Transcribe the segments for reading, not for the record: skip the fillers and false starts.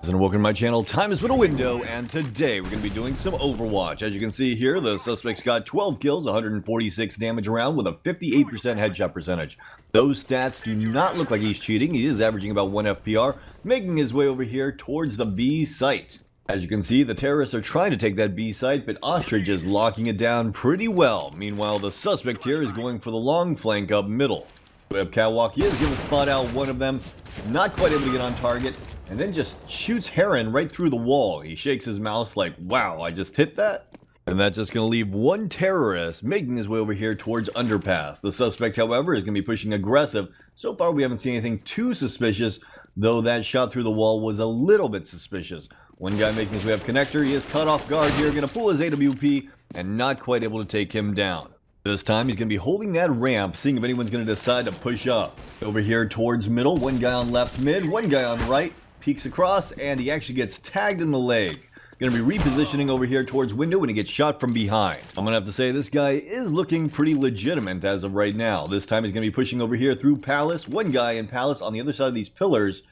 And welcome to my channel. Time has been a window, and today we're going to be doing some Overwatch. As you can see here, the suspect's got 12 kills, 146 damage around with a 58% headshot percentage. Those stats do not look like he's cheating. He is averaging about 1 FPR, making his way over here towards the B site. As you can see, the terrorists are trying to take that B site, but Ostrich is locking it down pretty well. Meanwhile, the suspect here is going for the long flank up middle. We have Catwalk. He is going to spot out one of them, not quite able to get on target, and then just shoots Heron right through the wall. He shakes his mouse like, wow, I just hit that? And that's just going to leave one terrorist making his way over here towards Underpass. The suspect, however, is going to be pushing aggressive. So far, we haven't seen anything too suspicious, though that shot through the wall was a little bit suspicious. One guy making his way up connector. He is caught off guard here, going to pull his AWP, and not quite able to take him down. This time, he's going to be holding that ramp, seeing if anyone's going to decide to push up. Over here towards middle, one guy on left mid, one guy on right, peeks across, and he actually gets tagged in the leg. Going to be repositioning over here towards window when he gets shot from behind. I'm going to have to say this guy is looking pretty legitimate as of right now. This time, he's going to be pushing over here through Palace. One guy in Palace on the other side of these pillars.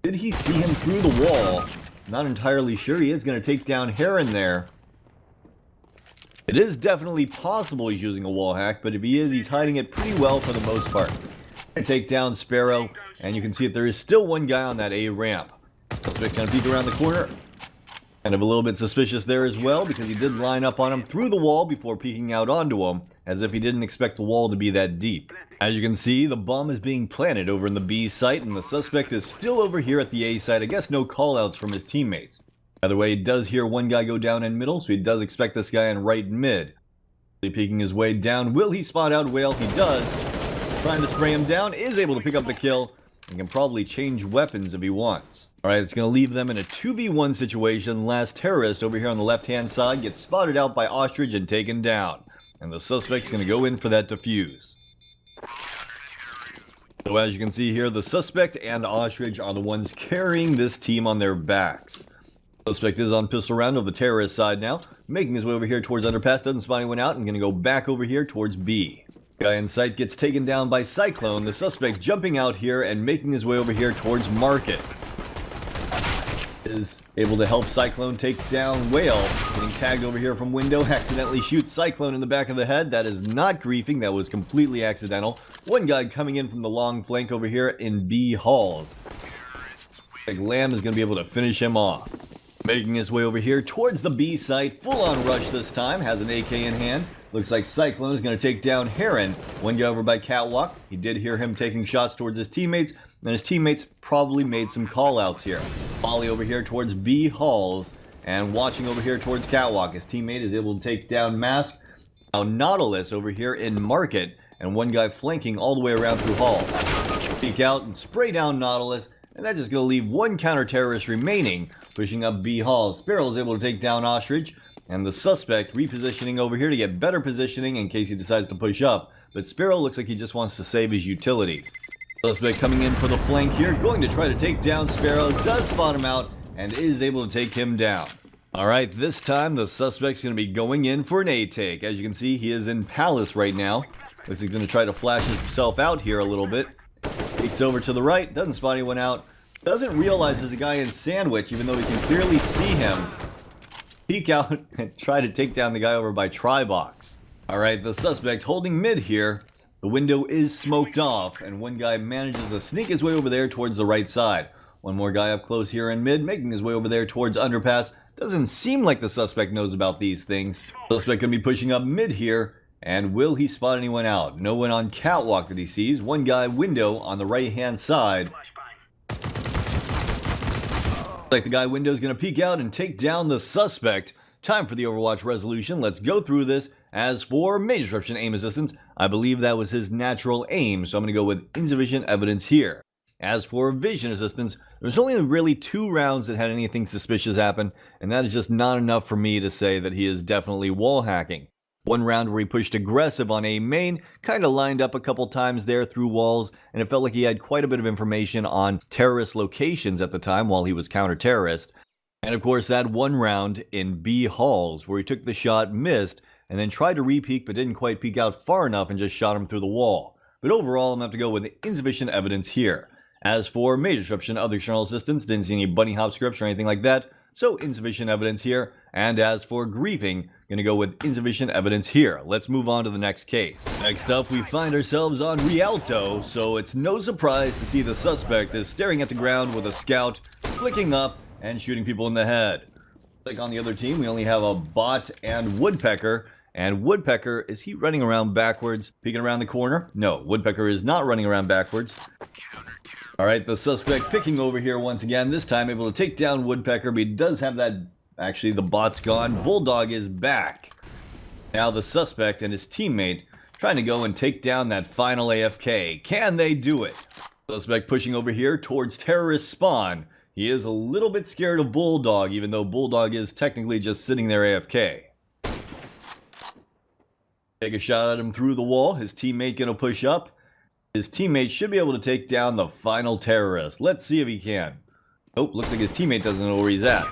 Did he see him through the wall? Not entirely sure. He is going to take down Heron there. It is definitely possible he's using a wall hack, but if he is, he's hiding it pretty well for the most part. Take down Sparrow, and you can see that there is still one guy on that A ramp. Suspect going to peek around the corner. Kind of a little bit suspicious there as well, because he did line up on him through the wall before peeking out onto him, as if he didn't expect the wall to be that deep. As you can see, the bomb is being planted over in the B site, and the suspect is still over here at the A site. I guess no callouts from his teammates. Either way, he does hear one guy go down in middle, so he does expect this guy in right mid. Peeking his way down. Will he spot out Whale? He does. Trying to spray him down, is able to pick up the kill, and can probably change weapons if he wants. Alright, it's going to leave them in a 2v1 situation. Last terrorist over here on the left-hand side gets spotted out by Ostrich and taken down. And the suspect's going to go in for that defuse. So as you can see here, the suspect and Ostrich are the ones carrying this team on their backs. Suspect is on pistol round of the terrorist side now, making his way over here towards Underpass, doesn't spot anyone out, and going to go back over here towards B. Guy in sight gets taken down by Cyclone, the suspect jumping out here and making his way over here towards Market. Is able to help Cyclone take down Whale, getting tagged over here from window, accidentally shoots Cyclone in the back of the head. That is not griefing, that was completely accidental. One guy coming in from the long flank over here in B halls. Lamb is going to be able to finish him off. Making his way over here towards the B site, full on rush this time, has an AK in hand. Looks like Cyclone is going to take down Heron. One guy over by Catwalk. He did hear him taking shots towards his teammates, and his teammates probably made some callouts here. Volley over here towards B halls, and watching over here towards Catwalk. His teammate is able to take down Mask. Now Nautilus over here in Market, and one guy flanking all the way around through Hall. Peek out and spray down Nautilus. And that's just going to leave one counter-terrorist remaining, pushing up B Hall. Sparrow is able to take down Ostrich, and the suspect repositioning over here to get better positioning in case he decides to push up. But Sparrow looks like he just wants to save his utility. Suspect coming in for the flank here, going to try to take down Sparrow, does spot him out, and is able to take him down. Alright, this time the suspect's going to be going in for an A-take. As you can see, he is in Palace right now. Looks like he's going to try to flash himself out here a little bit. Peeks over to the right, doesn't spot anyone out, doesn't realize there's a guy in Sandwich, even though he can clearly see him. Peek out and try to take down the guy over by Tri-Box. Alright, the suspect holding mid here. The window is smoked off, and one guy manages to sneak his way over there towards the right side. One more guy up close here in mid, making his way over there towards Underpass. Doesn't seem like the suspect knows about these things. Suspect gonna be pushing up mid here. And will he spot anyone out? No one on Catwalk that he sees. One guy window on the right-hand side. Like the guy window is going to peek out and take down the suspect. Time for the Overwatch resolution. Let's go through this. As for major disruption aim assistance, I believe that was his natural aim, so I'm going to go with insufficient evidence here. As for vision assistance, there's only really 2 rounds that had anything suspicious happen, and that is just not enough for me to say that he is definitely wall hacking. One round where he pushed aggressive on A main, kind of lined up a couple times there through walls, and it felt like he had quite a bit of information on terrorist locations at the time while he was counter-terrorist. And of course that one round in B halls where he took the shot, missed, and then tried to re-peek but didn't quite peek out far enough and just shot him through the wall. But overall I'm going to have to go with insufficient evidence here. As for major disruption, other external assistance, didn't see any bunny hop scripts or anything like that, so insufficient evidence here. And as for griefing, gonna go with insufficient evidence here. Let's move on to the next case. Next up, we find ourselves on Rialto, so it's no surprise to see the suspect is staring at the ground with a scout, flicking up, and shooting people in the head. Like on the other team, we only have a bot and Woodpecker. And Woodpecker, is he running around backwards, peeking around the corner? No, Woodpecker is not running around backwards. Alright, the suspect picking over here once again, this time able to take down Woodpecker, but he does have that... Actually, the bot's gone. Bulldog is back. Now the suspect and his teammate trying to go and take down that final AFK. Can they do it? Suspect pushing over here towards terrorist spawn. He is a little bit scared of Bulldog, even though Bulldog is technically just sitting there AFK. Take a shot at him through the wall. His teammate gonna push up. His teammate should be able to take down the final terrorist. Let's see if he can. Nope, looks like his teammate doesn't know where he's at.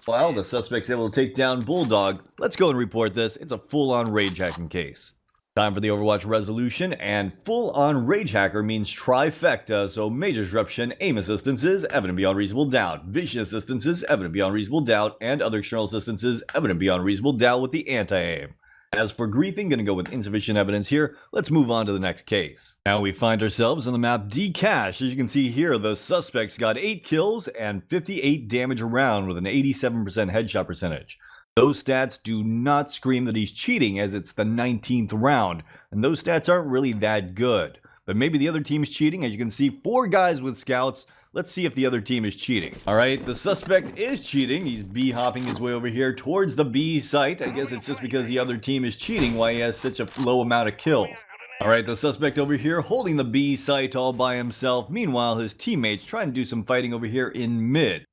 Well, the suspect's able to take down Bulldog. Let's go and report this. It's a full-on rage hacking case. Time for the Overwatch resolution, and full-on rage hacker means trifecta, so major disruption, aim assistance is evident beyond reasonable doubt, vision assistance is evident beyond reasonable doubt, and other external assistance is evident beyond reasonable doubt with the anti-aim. As for griefing, gonna go with insufficient evidence here. Let's move on to the next case. Now we find ourselves on the map D-Cache. As you can see here, the suspects got 8 kills and 58 damage around with an 87% headshot percentage. Those stats do not scream that he's cheating, as it's the 19th round, and those stats aren't really that good. But maybe the other team's cheating. As you can see, 4 guys with scouts. Let's see if the other team is cheating. Alright, the suspect is cheating. He's B-hopping his way over here towards the B site. I guess it's just because the other team is cheating why he has such a low amount of kills. Alright, the suspect over here holding the B site all by himself. Meanwhile, his teammates trying to do some fighting over here in mid.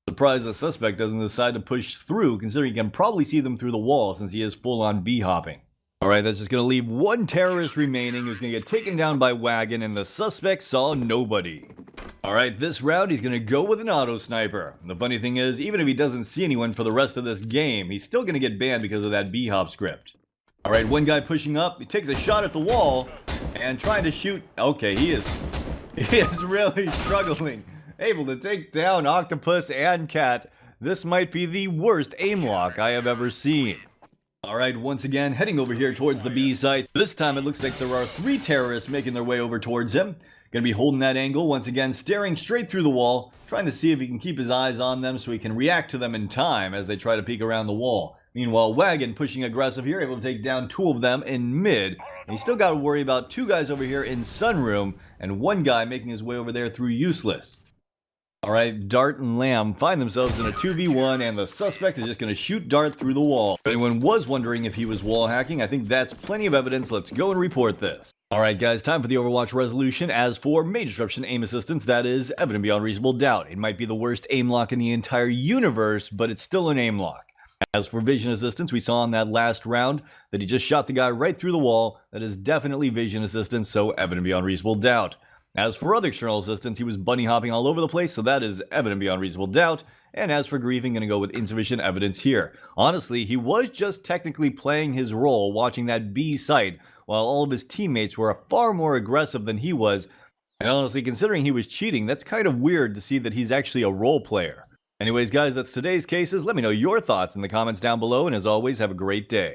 Surprised the suspect doesn't decide to push through, considering he can probably see them through the wall since he is full-on B-hopping. Alright, that's just going to leave one terrorist remaining who's going to get taken down by Wagon, and the suspect saw nobody. Alright, this round he's going to go with an auto sniper. The funny thing is, even if he doesn't see anyone for the rest of this game, he's still going to get banned because of that B-hop script. Alright, one guy pushing up, he takes a shot at the wall, and trying to shoot... Okay, he is really struggling. Able to take down Octopus and Cat. This might be the worst aim lock I have ever seen. Alright, once again, heading over here towards the B site. This time it looks like there are 3 terrorists making their way over towards him. Gonna be holding that angle, once again, staring straight through the wall, trying to see if he can keep his eyes on them so he can react to them in time as they try to peek around the wall. Meanwhile, Wagon pushing aggressive here, able to take down 2 of them in mid. And he's still got to worry about 2 guys over here in Sunroom, and 1 guy making his way over there through Useless. Alright, Dart and Lamb find themselves in a 2v1, and the suspect is just going to shoot Dart through the wall. If anyone was wondering if he was wall hacking, I think that's plenty of evidence. Let's go and report this. Alright guys, time for the Overwatch resolution. As for major disruption aim assistance, that is evident beyond reasonable doubt. It might be the worst aim lock in the entire universe, but it's still an aim lock. As for vision assistance, we saw in that last round that he just shot the guy right through the wall. That is definitely vision assistance, so evident beyond reasonable doubt. As for other external assistance, he was bunny hopping all over the place, so that is evident beyond reasonable doubt. And as for griefing, gonna go with insufficient evidence here. Honestly, he was just technically playing his role watching that B site, while all of his teammates were far more aggressive than he was. And honestly, considering he was cheating, that's kind of weird to see that he's actually a role player. Anyways guys, that's today's cases. Let me know your thoughts in the comments down below, and as always, have a great day.